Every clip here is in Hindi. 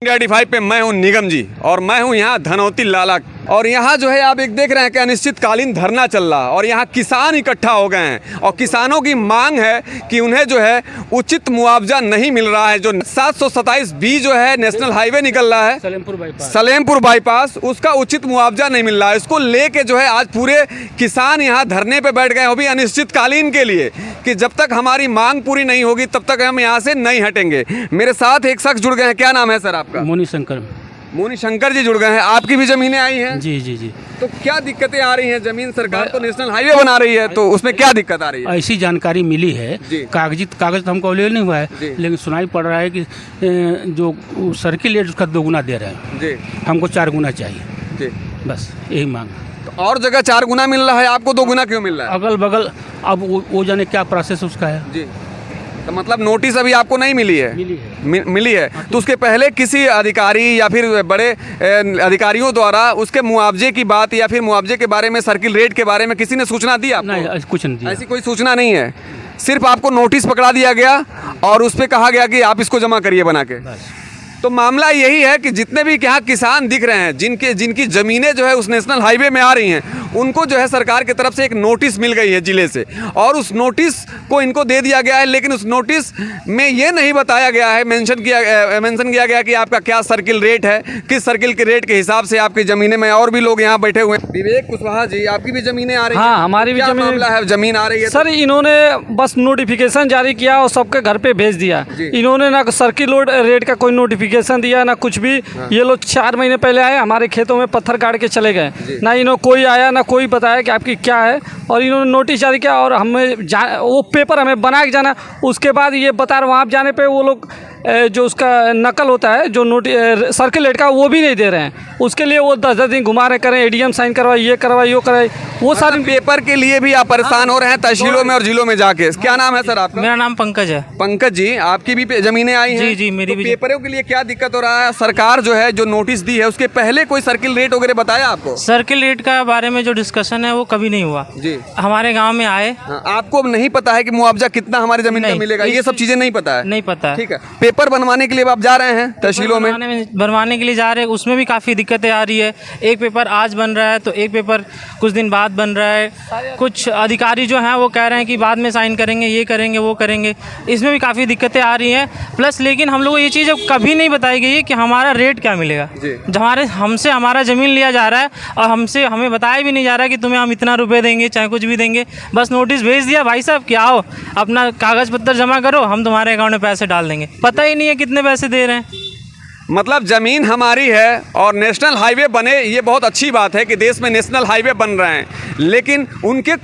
85 पे मैं हूं निगम जी और मैं हूं यहां धनौती लाला। और यहाँ जो है आप एक देख रहे हैं कि अनिश्चितकालीन धरना चल रहा है और यहाँ किसान इकट्ठा हो गए हैं और किसानों की मांग है कि उन्हें जो है उचित मुआवजा नहीं मिल रहा है। जो 727 बी जो है नेशनल हाईवे निकल रहा है सलेमपुर बाईपास, उसका उचित मुआवजा नहीं मिल रहा है। इसको लेके जो है आज पूरे किसान यहाँ धरने पे बैठ गए, वो भी अनिश्चितकालीन के लिए, कि जब तक हमारी मांग पूरी नहीं होगी तब तक हम यहाँ से नहीं हटेंगे। मेरे साथ एक शख्स जुड़ गए हैं, क्या नाम है सर आपका? मोनी शंकर जी जुड़ गए हैं। आपकी भी जमीनें आई हैं? जी जी जी। तो क्या दिक्कतें आ रही हैं? जमीन सरकार तो नेशनल हाईवे बना रही है, तो उसमें क्या दिक्कत आ रही है? ऐसी जानकारी मिली है, कागज तो हमको अवेलेबल नहीं हुआ है, लेकिन सुनाई पड़ रहा है कि जो सर्किल रेट उसका 2 गुना दे रहे हैं जी। हमको 4 गुना चाहिए जी, बस यही मांग। तो और जगह 4 गुना मिल रहा है, आपको 2 गुना क्यों मिल रहा है? अगल बगल अब वो जाने क्या प्रोसेस उसका है जी। तो मतलब नोटिस अभी आपको नहीं मिली है? मिली है। तो उसके पहले किसी अधिकारी या फिर बड़े अधिकारियों द्वारा उसके मुआवजे की बात या फिर मुआवजे के बारे में, सर्किल रेट के बारे में किसी ने सूचना दी आपको? नहीं, कुछ नहीं दिया। ऐसी कोई सूचना नहीं है, सिर्फ आपको नोटिस पकड़ा दिया गया और उस पर कहा गया कि आप इसको जमा करिए बना के। तो मामला यही है कि जितने भी यहाँ किसान दिख रहे हैं, जिनकी ज़मीनें जो है उस नेशनल हाईवे में आ रही हैं, उनको जो है सरकार की तरफ से एक नोटिस मिल गई है ज़िले से, और उस नोटिस को इनको दे दिया गया है। लेकिन उस नोटिस में ये नहीं बताया गया है, मेंशन किया गया कि आपका क्या सर्किल रेट है, किस सर्किल के रेट के हिसाब से आपकी ज़मीनें में। और भी लोग यहाँ बैठे हुए हैं। विवेक कुशवाहा जी, आपकी भी ज़मीनें आ रही हैं? हाँ, हमारी भी मामला है, ज़मीन आ रही है सर। इन्होंने बस नोटिफिकेशन जारी किया और सबके घर पे भेज दिया। इन्होंने ना सर्किल रेट का कोई नोटिफिकेशन दिया ना कुछ भी। ये लोग 4 महीने पहले आए, हमारे खेतों में पत्थर गाड़ के चले गए। ना इन्होंने कोई आया ना कोई बताया कि आपकी क्या है, और इन्होंने नोटिस जारी किया और हमें वो पेपर हमें बना के जाना। उसके बाद ये बता रहे, वहाँ जाने पे वो लोग जो उसका नकल होता है जो सर्किल रेट का, वो भी नहीं दे रहे हैं। उसके लिए वो 10-10 दिन घुमा रहे, करें एडीएम साइन करवाए, ये करवाए, यो करवाए, वो सारे पेपर के लिए भी आप परेशान हो रहे हैं तहसीलों में और जिलों में जाके। क्या नाम है सर आपका? मेरा नाम पंकज है। पंकज जी, आपकी भी जमीनें आई हैं? जी जी, मेरी भी। पेपरों के लिए क्या दिक्कत हो रहा है? सरकार जो है जो नोटिस दी है उसके पहले कोई सर्किल रेट वगैरह बताया आपको? सर्किल रेट का बारे में जो डिस्कशन है वो कभी नहीं हुआ जी। हमारे गांव में आए। आपको नहीं पता है कि मुआवजा कितना हमारी जमीन का मिलेगा? ये सब चीजें नहीं पता है? नहीं पता है। ठीक है। पेपर बनवाने के लिए आप जा रहे हैं तहसीलों में? बनवाने के लिए जा रहे हैं, उसमें भी काफ़ी दिक्कतें आ रही है। एक पेपर आज बन रहा है तो एक पेपर कुछ दिन बाद बन रहा है। कुछ अधिकारी जो हैं वो कह रहे हैं कि बाद में साइन करेंगे, ये करेंगे, वो करेंगे। इसमें भी काफ़ी दिक्कतें आ रही हैं। प्लस लेकिन हम लोग को ये चीज़ कभी नहीं बताई गई है कि हमारा रेट क्या मिलेगा। हमसे हमारा ज़मीन लिया जा रहा है और हमें बताया भी नहीं जा रहा है कि तुम्हें हम इतना रुपये देंगे, चाहे कुछ भी देंगे। बस नोटिस भेज दिया, भाई साहब कि आओ अपना कागज़ पत्तर जमा करो, हम तुम्हारे अकाउंट में पैसे डाल देंगे। पता ही नहीं है कितने पैसे दे रहे हैं। मतलब ज़मीन हमारी है और नेशनल हाईवे बने, ये बहुत अच्छी बात है कि देश में नेशनल हाईवे बन रहे हैं, लेकिन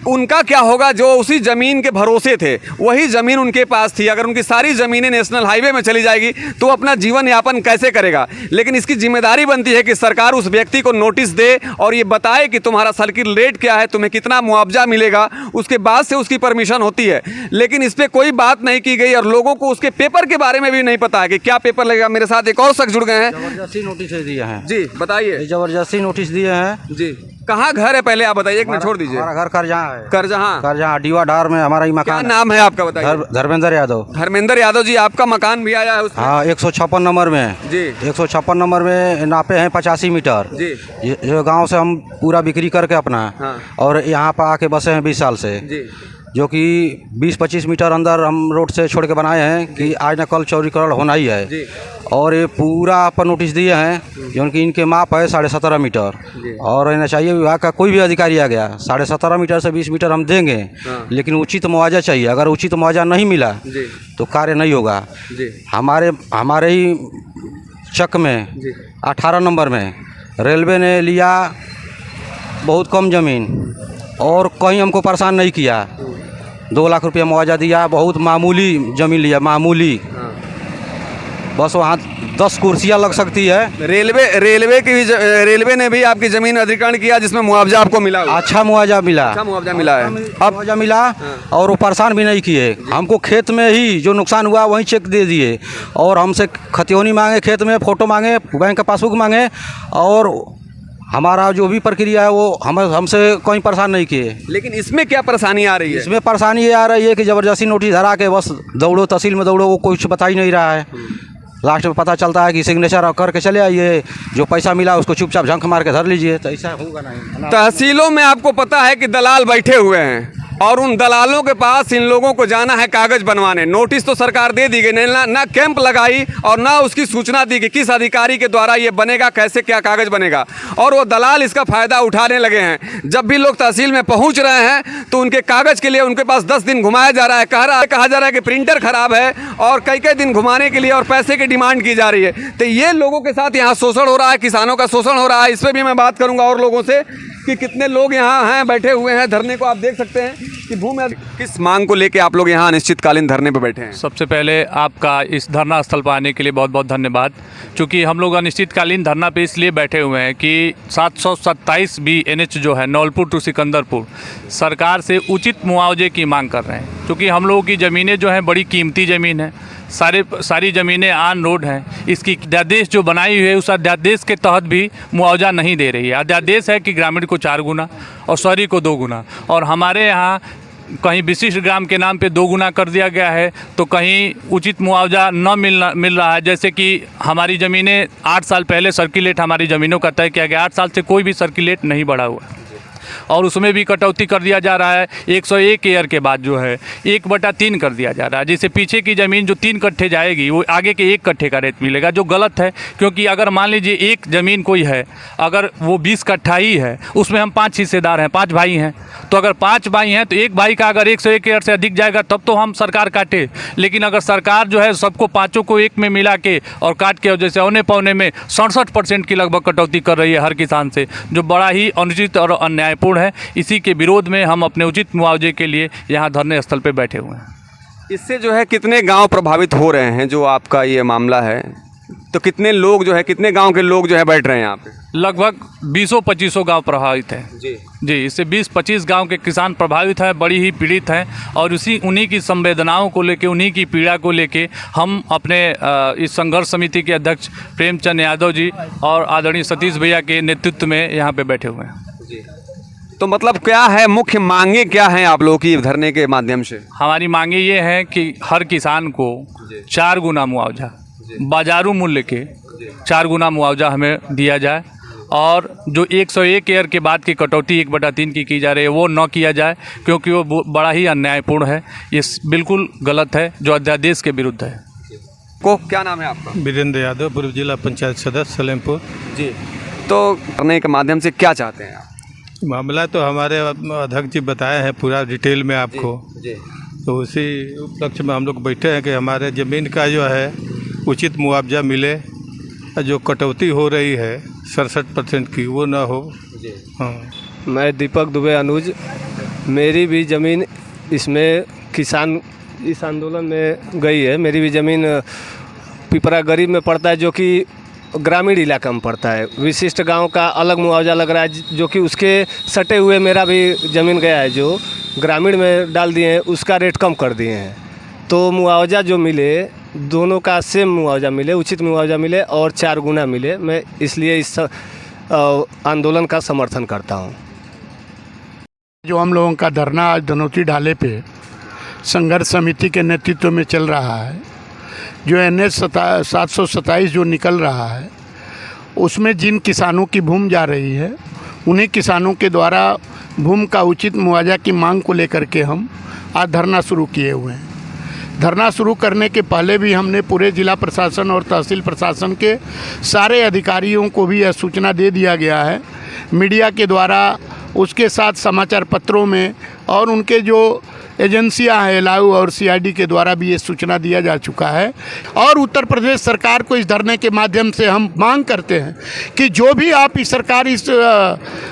उनका क्या होगा जो उसी ज़मीन के भरोसे थे? वही ज़मीन उनके पास थी। अगर उनकी सारी ज़मीनें नेशनल हाईवे में चली जाएगी तो अपना जीवन यापन कैसे करेगा? लेकिन इसकी जिम्मेदारी बनती है कि सरकार उस व्यक्ति को नोटिस दे और ये बताए कि तुम्हारा सर्किल रेट क्या है, तुम्हें कितना मुआवजा मिलेगा, उसके बाद से उसकी परमिशन होती है। लेकिन इस पर कोई बात नहीं की गई और लोगों को उसके पेपर के बारे में भी नहीं पता है कि क्या पेपर लगेगा। मेरे साथ एक और शख्स जुड़ गए हैं। जबरदस्ती नोटिस दिए हैं जी, बताइए। जबरदस्ती नोटिस दिए हैं जी। कहाँ घर है पहले आप बताइए, एक मिनट छोड़ दीजिए। हमारा घर करजहाँ है। करजहाँ डीवा ढार में हमारा ही मकान। क्या नाम है आपका बताइए? धर्मेंद्र यादव। धर्मेंद्र यादव जी, आपका मकान भी आया है उसमें? हाँ, 156 नंबर में जी। 156 नंबर में नापे हैं 85 मीटर जी। जो गाँव से हम पूरा बिक्री करके अपना। हाँ। और यहाँ पर आके बसे हैं 20 साल से जी। जो कि 20-25 मीटर अंदर हम रोड से छोड़ के बनाए हैं कि आज न कल चौड़ीकरण होना ही है जी। और ये पूरा पर नोटिस दिए हैं जो कि इनके माप है 17.5 मीटर और इन्हें चाहिए विभाग का कोई भी अधिकारी आ गया 17.5 मीटर से 20 मीटर हम देंगे। हाँ। लेकिन उचित मुआवजा चाहिए। अगर उचित मुआवजा नहीं मिला तो कार्य नहीं होगा जी। हमारे ही चक में 18 नंबर में रेलवे ने लिया बहुत कम ज़मीन और कहीं हमको परेशान नहीं किया। 2 लाख रुपया मुआवजा दिया, बहुत मामूली ज़मीन लिया, मामूली। हाँ। बस वहाँ 10 कुर्सियाँ लग सकती है। रेलवे ने भी आपकी ज़मीन अधिग्रहण किया जिसमें मुआवजा आपको मिला? अच्छा मुआवजा मिला। अच्छा मुआवजा मिला है। अब मुआवजा मिला। हाँ। और वो परेशान भी नहीं किए हमको। खेत में ही जो नुकसान हुआ वहीं चेक दे दिए और हमसे खतियोनी मांगे, खेत में फ़ोटो मांगे, बैंक का पासबुक मांगे और हमारा जो भी प्रक्रिया है वो हमसे कोई परेशान नहीं किए। लेकिन इसमें क्या परेशानी आ रही है? इसमें परेशानी ये आ रही है कि ज़बरदस्ती नोटिस धरा के बस दौड़ो, तहसील में दौड़ो, वो कुछ बता ही नहीं रहा है। लास्ट में पता चलता है कि सिग्नेचर करके चले आइए, जो पैसा मिला उसको चुपचाप झंक मार के धर लीजिए। तो ऐसा होगा नहीं। तहसीलों में आपको पता है कि दलाल बैठे हुए हैं और उन दलालों के पास इन लोगों को जाना है कागज बनवाने। नोटिस तो सरकार दे दी गई, ना कैंप लगाई और ना उसकी सूचना दी कि किस अधिकारी के द्वारा ये बनेगा, कैसे क्या कागज बनेगा, और वो दलाल इसका फ़ायदा उठाने लगे हैं। जब भी लोग तहसील में पहुंच रहे हैं तो उनके कागज़ के लिए उनके पास 10 दिन घुमाया जा रहा है। कहा जा रहा है कि प्रिंटर ख़राब है और कई दिन घुमाने के लिए और पैसे की डिमांड की जा रही है। तो ये लोगों के साथ यहाँ शोषण हो रहा है, किसानों का शोषण हो रहा है। इस पर भी मैं बात करूँगा और लोगों से कि कितने लोग यहाँ हैं, बैठे हुए हैं धरने को। आप देख सकते हैं कि भूमि किस मांग को लेके आप लोग यहाँ अनिश्चितकालीन धरने पर बैठे हैं। सबसे पहले आपका इस धरना स्थल पर आने के लिए बहुत बहुत धन्यवाद। क्योंकि हम लोग अनिश्चितकालीन धरना पे इसलिए बैठे हुए हैं कि 727 बी NH जो है नौलपुर टू सिकंदरपुर, सरकार से उचित मुआवजे की मांग कर रहे हैं। क्योंकि हम लोगों की ज़मीनें जो हैं बड़ी कीमती ज़मीन है, सारी ज़मीनें ऑन रोड हैं। इसकी अध्यादेश जो बनाई हुई है उस अध्यादेश के तहत भी मुआवजा नहीं दे रही है। अध्यादेश है कि ग्रामीण को 4 गुना और शहरी को 2 गुना, और हमारे यहाँ कहीं विशिष्ट ग्राम के नाम पे 2 गुना कर दिया गया है, तो कहीं उचित मुआवजा न मिल रहा है। जैसे कि हमारी ज़मीनें 8 साल पहले सर्किलेट हमारी ज़मीनों का तय किया गया, 8 साल से कोई भी सर्किलेट नहीं बढ़ा हुआ और उसमें भी कटौती कर दिया जा रहा है। 101 ईयर के बाद जो है 1/3 कर दिया जा रहा है। जैसे पीछे की ज़मीन जो 3 कट्ठे जाएगी वो आगे के 1 कट्ठे का रेट मिलेगा, जो गलत है। क्योंकि अगर मान लीजिए एक ज़मीन कोई है, अगर वो 20 कट्ठा ही है, उसमें हम 5 हिस्सेदार हैं, 5 भाई हैं, तो अगर 5 भाई हैं तो एक भाई का अगर 101 ईयर से अधिक जाएगा तब तो हम सरकार काटे। लेकिन अगर सरकार जो है सबको 5 को एक में मिला के और काट के, और जैसे औने पौने में 67% की लगभग कटौती कर रही है हर किसान से, जो बड़ा ही अनुचित और अन्यायपूर्ण है। इसी के विरोध में हम अपने उचित मुआवजे के लिए यहाँ धरने स्थल पे बैठे हुए हैं। इससे जो है कितने गांव प्रभावित हो रहे हैं जो आपका ये मामला है? तो कितने लोग जो है, कितने गांव के लोग जो है बैठ रहे हैं यहाँ पे? लगभग 20-25 गाँव प्रभावित हैं जी। इससे 20-25 गांव के किसान प्रभावित हैं, बड़ी ही पीड़ित हैं। और उन्हीं की संवेदनाओं को लेके, उन्हीं की पीड़ा को लेके हम अपने इस संघर्ष समिति के अध्यक्ष प्रेमचंद यादव जी और आदरणीय सतीश भैया के नेतृत्व में यहाँ पे बैठे हुए हैं। तो मतलब क्या है, मुख्य मांगे क्या हैं आप लोगों की धरने के माध्यम से? हमारी मांगे ये हैं कि हर किसान को 4 गुना मुआवजा, बाजारू मूल्य के 4 गुना मुआवजा हमें दिया जाए, और जो 101 ईयर के बाद की कटौती 1/3 की जा रही है वो न किया जाए, क्योंकि वो बड़ा ही अन्यायपूर्ण है। ये बिल्कुल गलत है, जो अध्यादेश के विरुद्ध है। को क्या नाम है आपका? वीरेंद्र यादव, पूर्व जिला पंचायत सदस्य सलेमपुर जी। तो धरने के माध्यम से क्या चाहते हैं आप? मामला तो हमारे अध्यक्ष जी बताए हैं पूरा डिटेल में आपको जी। तो उसी उपलक्ष्य में हम लोग बैठे हैं कि हमारे ज़मीन का जो है उचित मुआवजा मिले, जो कटौती हो रही है 67% की वो ना हो। हाँ, मैं दीपक दुबे अनुज, मेरी भी ज़मीन इसमें किसान इस आंदोलन में गई है। मेरी भी ज़मीन पिपरा गरीब में पड़ता है, जो कि ग्रामीण इलाका में पड़ता है। विशिष्ट गांव का अलग मुआवजा लग रहा है, जो कि उसके सटे हुए मेरा भी ज़मीन गया है, जो ग्रामीण में डाल दिए हैं, उसका रेट कम कर दिए हैं। तो मुआवजा जो मिले, दोनों का सेम मुआवजा मिले, उचित मुआवजा मिले और 4 गुना मिले। मैं इसलिए इस आंदोलन का समर्थन करता हूँ। जो हम लोगों का धरना आज धनौती ढाले पे संघर्ष समिति के नेतृत्व में चल रहा है, जो NH 727 जो निकल रहा है, उसमें जिन किसानों की भूमि जा रही है, उन्हीं किसानों के द्वारा भूमि का उचित मुआवजा की मांग को लेकर के हम आज धरना शुरू किए हुए हैं। धरना शुरू करने के पहले भी हमने पूरे जिला प्रशासन और तहसील प्रशासन के सारे अधिकारियों को भी यह सूचना दे दिया गया है, मीडिया के द्वारा, उसके साथ समाचार पत्रों में, और उनके जो एजेंसियां हैं लायू और CID के द्वारा भी ये सूचना दिया जा चुका है। और उत्तर प्रदेश सरकार को इस धरने के माध्यम से हम मांग करते हैं कि जो भी आप इस सरकार इस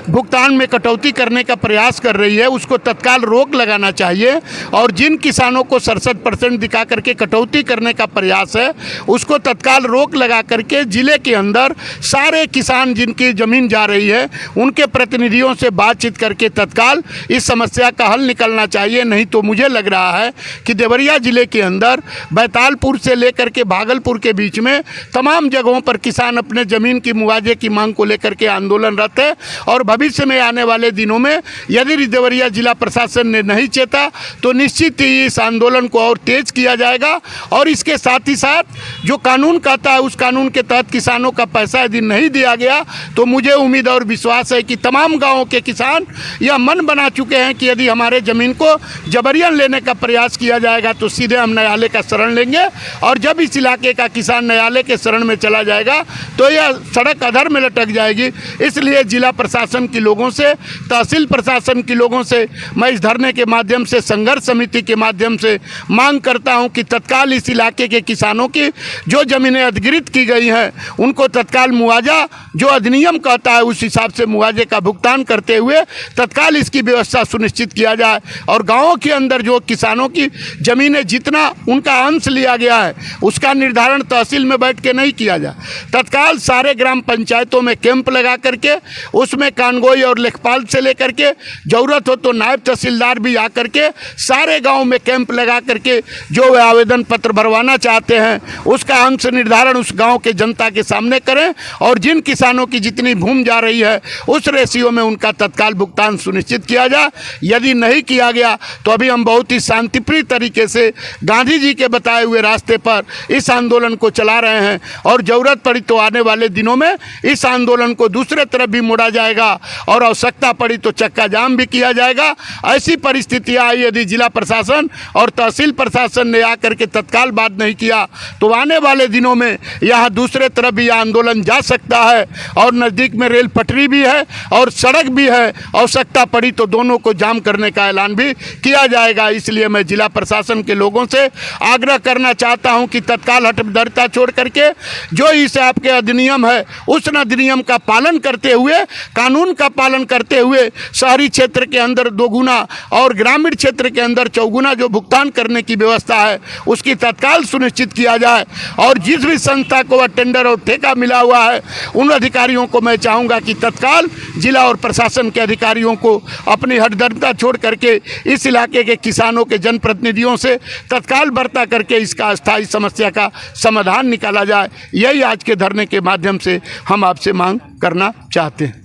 भुगतान में कटौती करने का प्रयास कर रही है, उसको तत्काल रोक लगाना चाहिए। और जिन किसानों को 67% दिखा करके कटौती करने का प्रयास है, उसको तत्काल रोक लगा करके ज़िले के अंदर सारे किसान जिनकी ज़मीन जा रही है, उनके प्रतिनिधियों से बातचीत करके तत्काल इस समस्या का हल निकलना चाहिए। नहीं तो मुझे लग रहा है कि देवरिया ज़िले के अंदर बैतालपुर से लेकर के भागलपुर के बीच में तमाम जगहों पर किसान अपने ज़मीन की मुआवजे की मांग को लेकर के आंदोलनरत है। और भविष्य में आने वाले दिनों में यदि देवरिया जिला प्रशासन ने नहीं चेता तो निश्चित ही इस आंदोलन को और तेज किया जाएगा। और इसके साथ ही साथ जो कानून कहता है उस कानून के तहत किसानों का पैसा यदि नहीं दिया गया तो मुझे उम्मीद और विश्वास है कि तमाम गाँवों के किसान यह मन बना चुके हैं कि यदि हमारे ज़मीन को जबरियन लेने का प्रयास किया जाएगा तो सीधे हम न्यायालय का शरण लेंगे। और जब इस इलाके का किसान न्यायालय के शरण में चला जाएगा तो यह सड़क अधर में लटक जाएगी। इसलिए जिला प्रशासन के लोगों से, तहसील प्रशासन के लोगों से मैं इस धरने के माध्यम से, संघर्ष समिति के माध्यम से मांग करता हूं कि तत्काल इस इलाके के किसानों की जो ज़मीनें अधिग्रहित की गई हैं उनको तत्काल मुआवजा जो अधिनियम कहता है उस हिसाब से मुआवजे का भुगतान करते हुए तत्काल इसकी व्यवस्था सुनिश्चित किया जाए। और गाँवों के अंदर जो किसानों की ज़मीनें जितना उनका अंश लिया गया है उसका निर्धारण तहसील में बैठ के नहीं किया जाए, तत्काल सारे ग्राम पंचायतों में कैंप लगा करके उसमें कानगोई और लेखपाल से लेकर के ज़रूरत हो तो नायब तहसीलदार भी आकर के सारे गाँव में कैंप लगा करके जो वे आवेदन पत्र भरवाना चाहते हैं उसका अंश निर्धारण उस गाँव के जनता के सामने करें। और जिन किसानों की जितनी भूमि जा रही है उस रेशियो में उनका तत्काल भुगतान सुनिश्चित किया जाए। यदि नहीं किया गया तो अभी हम बहुत ही शांतिप्रिय तरीके से गांधी जी के बताए हुए रास्ते पर इस आंदोलन को चला रहे हैं। और ज़रूरत पड़ी तो आने वाले दिनों में इस आंदोलन को दूसरे तरफ भी मोड़ा जाएगा और आवश्यकता पड़ी तो चक्का जाम भी किया जाएगा। ऐसी परिस्थितियाँ आई यदि जिला प्रशासन और तहसील प्रशासन ने आकर के तत्काल बात नहीं किया तो आने वाले दिनों में यहाँ दूसरे तरफ भी आंदोलन जा सकता है। और नज़दीक में रेल पटरी भी है और सड़क भी है, आवश्यकता पड़ी तो दोनों को जाम करने का ऐलान भी किया जाएगा। इसलिए मैं जिला प्रशासन के लोगों से आग्रह करना चाहता हूं कि तत्काल हठधर्मिता छोड़ करके जो इस आपके अधिनियम है उस अधिनियम का पालन करते हुए, कानून का पालन करते हुए शहरी क्षेत्र के अंदर 2 गुना और ग्रामीण क्षेत्र के अंदर 4 गुना जो भुगतान करने की व्यवस्था है उसकी तत्काल सुनिश्चित किया जाए। और जिस भी संस्था को टेंडर और ठेका मिला हुआ है उन अधिकारियों को मैं चाहूँगा कि तत्काल जिला और प्रशासन के अधिकारियों को अपनी हठधर्मिता छोड़ करके इस इलाके के किसानों के जनप्रतिनिधियों से तत्काल वार्ता करके इसका स्थायी समस्या का समाधान निकाला जाए। यही आज के धरने के माध्यम से हम आपसे मांग करना चाहते हैं।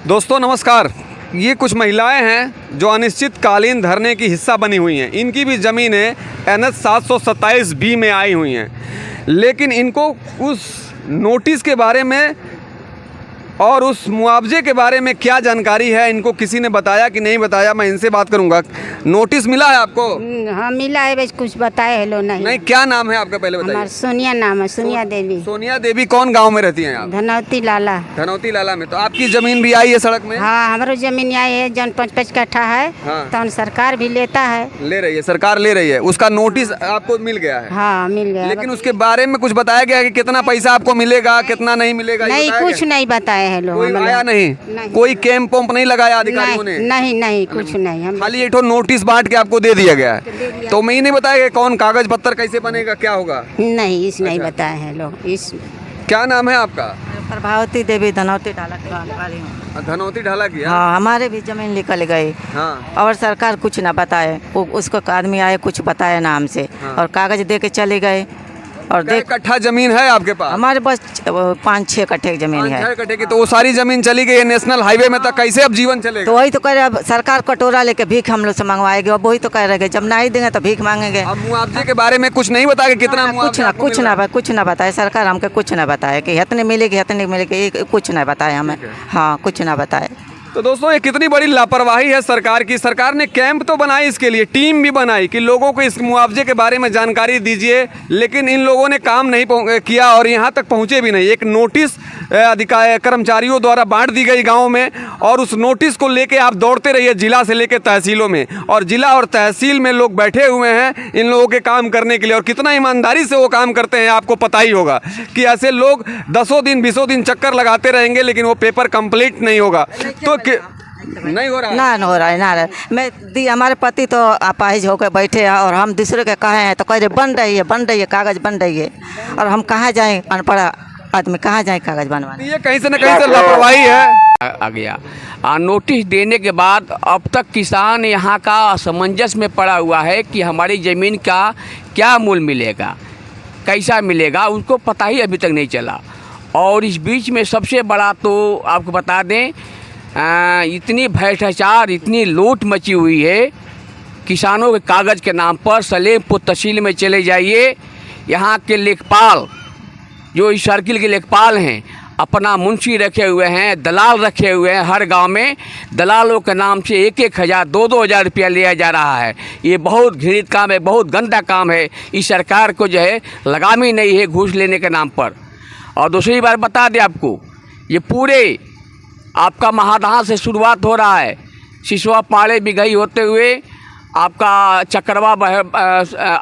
दोस्तों नमस्कार। ये कुछ महिलाएं हैं जो अनिश्चितकालीन धरने की हिस्सा बनी हुई हैं। इनकी भी ज़मीनें NH 727B में आई हुई हैं, लेकिन इनको उस नोटिस के बारे में और उस मुआवजे के बारे में क्या जानकारी है इनको किसी ने बताया कि नहीं बताया, मैं इनसे बात करूंगा। नोटिस मिला है आपको? हाँ मिला है, बस कुछ बताए हेलो नहीं। नहीं, क्या नाम है आपका पहले बताइए। हमारा सोनिया नाम है, सोनिया देवी। सोनिया देवी कौन गांव में रहती हैं आप? धनौती लाला। धनौती लाला में। तो आपकी जमीन भी आई है सड़क में? हाँ हमारी जमीन आई है, जन 5-5 कट्ठा है। हाँ। तो सरकार भी लेता है, ले रही है, सरकार ले रही है। उसका नोटिस आपको मिल गया है? हाँ मिल गया। लेकिन उसके बारे में कुछ बताया गया कि कितना पैसा आपको मिलेगा, कितना नहीं मिलेगा? नहीं कुछ नहीं बताया हेलो। कोई आया नहीं? कोई कैंप वैम्प नहीं लगाया अधिकारियों ने? नहीं कुछ नहीं। हम खाली एक नोटिस बांट के आपको दे दिया गया है। तो मैं नहीं बताया कौन कागज पत्तर कैसे बनेगा, क्या होगा? नहीं इस नहीं बताया है लोग। इस क्या नाम है आपका? प्रभावती देवी, धनौती ढाला की वाली हूँ। धनौती ढाला की? हाँ हमारे भी जमीन निकल गई। हाँ। और सरकार कुछ ना बताए, उसको आदमी आए कुछ बताया ना हमसे। हाँ। और कागज दे के चले गए। और देख कट्ठा जमीन है आपके पास? हमारे पास 5-6 कट्ठे की जमीन है। 5-6 कट्ठे की? तो वो सारी जमीन चली गई है नेशनल हाईवे में, तक कैसे अब जीवन चलेगा? तो वही तो कह रहे, अब सरकार कटोरा लेके भीख हम लोग से मंगवाएगी। अब वही तो कह रहे जब नहीं देंगे तो भीख मांगेंगे। अब मुआवजे के बारे में कुछ नहीं बताया कितना मुआवजा? कुछ ना बताए सरकार, हमको कुछ ना बताए कि इतने मिलेगी इतने मिलेगी, कुछ ना बताए हमें। हाँ कुछ ना बताए। तो दोस्तों ये कितनी बड़ी लापरवाही है सरकार की। सरकार ने कैंप तो बनाई, इसके लिए टीम भी बनाई कि लोगों को इस मुआवजे के बारे में जानकारी दीजिए, लेकिन इन लोगों ने काम नहीं किया और यहाँ तक पहुँचे भी नहीं। एक नोटिस अधिकारी कर्मचारियों द्वारा बांट दी गई गाँव में और उस नोटिस को लेके आप दौड़ते रहिए जिला से लेकर तहसीलों में, और जिला और तहसील में लोग बैठे हुए हैं इन लोगों के काम करने के लिए। और कितना ईमानदारी से वो काम करते हैं आपको पता ही होगा कि ऐसे लोग 10 दिन 20 दिन चक्कर लगाते रहेंगे लेकिन वो पेपर कंप्लीट नहीं होगा। तो नहीं हो रहा है? ना हो रहा है, ना रहा। मैं हमारे पति तो अपाहिज होकर बैठे हैं और हम दूसरे के कहे हैं तो कह रहे बन रही है कागज बन रही है। और हम कहाँ जाएँ, अनपढ़ आदमी कहाँ जाए कागज बनवाने? ये कहीं से न कहीं से लापरवाही है। आ गया। नोटिस देने के बाद अब तक किसान यहाँ का असमंजस में पड़ा हुआ है कि हमारी ज़मीन का क्या मूल्य मिलेगा, कैसा मिलेगा, उसको पता ही अभी तक नहीं चला। और इस बीच में सबसे बड़ा तो आपको बता दें, इतनी भ्रष्टाचार, इतनी लूट मची हुई है किसानों के कागज़ के नाम पर। सलेमपुर तहसील में चले जाइए, यहाँ के लेखपाल, जो इस सर्किल के लेखपाल हैं, अपना मुंशी रखे हुए हैं, दलाल रखे हुए हैं। हर गांव में दलालों के नाम से 1-1 हज़ार 2-2 हज़ार रुपया लिया जा रहा है। ये बहुत घृणित काम है, बहुत गंदा काम है। इस सरकार को जो है लगाम ही नहीं है घूस लेने के नाम पर। और दूसरी बात बता दें आपको, ये पूरे आपका महादाह से शुरुआत हो रहा है। सिसवा पाड़े बिगई होते हुए आपका चकरवा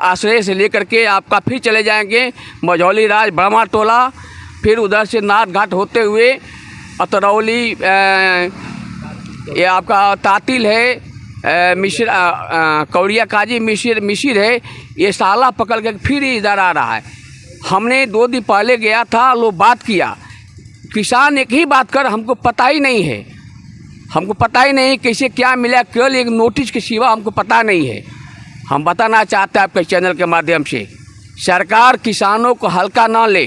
आश्रय से लेकर के आपका फिर चले जाएंगे मझौली राज ब्रह्मा टोला, फिर उधर से नाथ घाट होते हुए अतरौली, ये आपका तातिल है, मिश्र कौड़िया काजी मिश्र है, ये साला पकड़ के फिर इधर आ रहा है। हमने 2 दिन पहले गया था, लोग बात किया, किसान एक ही बात कर, हमको पता ही नहीं है, हमको पता ही नहीं कैसे क्या मिला, केवल एक नोटिस के सिवा हमको पता नहीं है। हम बताना चाहते हैं आपके चैनल के माध्यम से, सरकार किसानों को हल्का ना ले।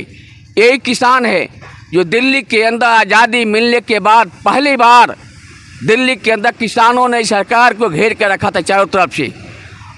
यही किसान है जो दिल्ली के अंदर आज़ादी मिलने के बाद पहली बार दिल्ली के अंदर किसानों ने सरकार को घेर कर रखा था चारों तरफ से,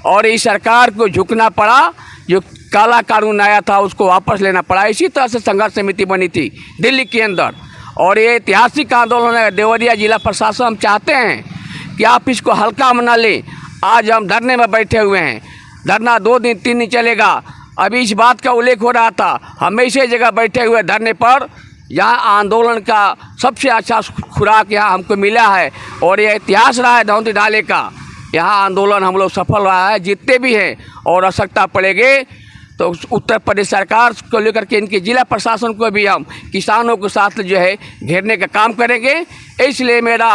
और इस सरकार को झुकना पड़ा। जो काला कानून आया था उसको वापस लेना पड़ा। इसी तरह से संघर्ष समिति बनी थी दिल्ली के अंदर, और ये ऐतिहासिक आंदोलन है। देवरिया जिला प्रशासन, हम चाहते हैं कि आप इसको हल्का मना लें। आज हम धरने में बैठे हुए हैं, धरना 2 दिन 3 दिन चलेगा। अभी इस बात का उल्लेख हो रहा था, हम ऐसे जगह बैठे हुए धरने पर यहाँ आंदोलन का सबसे अच्छा खुराक यहाँ हमको मिला है, और ये इतिहास रहा है धनौती ढाले का। यहाँ आंदोलन हम लोग सफल रहा है, जीतते भी हैं, और आवश्यकता पड़ेगी तो उत्तर प्रदेश सरकार को लेकर के इनके जिला प्रशासन को भी हम किसानों के साथ जो है घेरने का काम करेंगे। इसलिए मेरा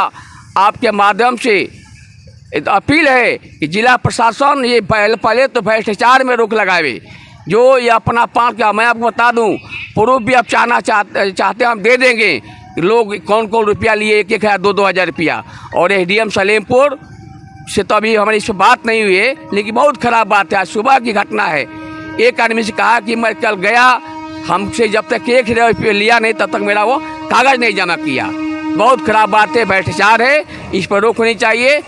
आपके माध्यम से अपील है कि जिला प्रशासन ये पहले तो भ्रष्टाचार में रोक लगावे। जो ये अपना पाँच का मैं आपको बता दूं, प्रूफ भी आप चाहते हम दे देंगे। लोग कौन कौन रुपया लिए, 1-1 हज़ार 2-2 हज़ार रुपया। और एसडीएम सलेमपुर से तो अभी हमारी इस पर बात नहीं हुई है, लेकिन बहुत ख़राब बात है। आज सुबह की घटना है, एक आदमी से कहा कि मैं कल गया, हमसे जब तक 1 रुपया लिया नहीं तब तक मेरा वो कागज़ नहीं जमा किया। बहुत ख़राब बात है, भ्रष्टाचार है, इस पर रोक होनी चाहिए।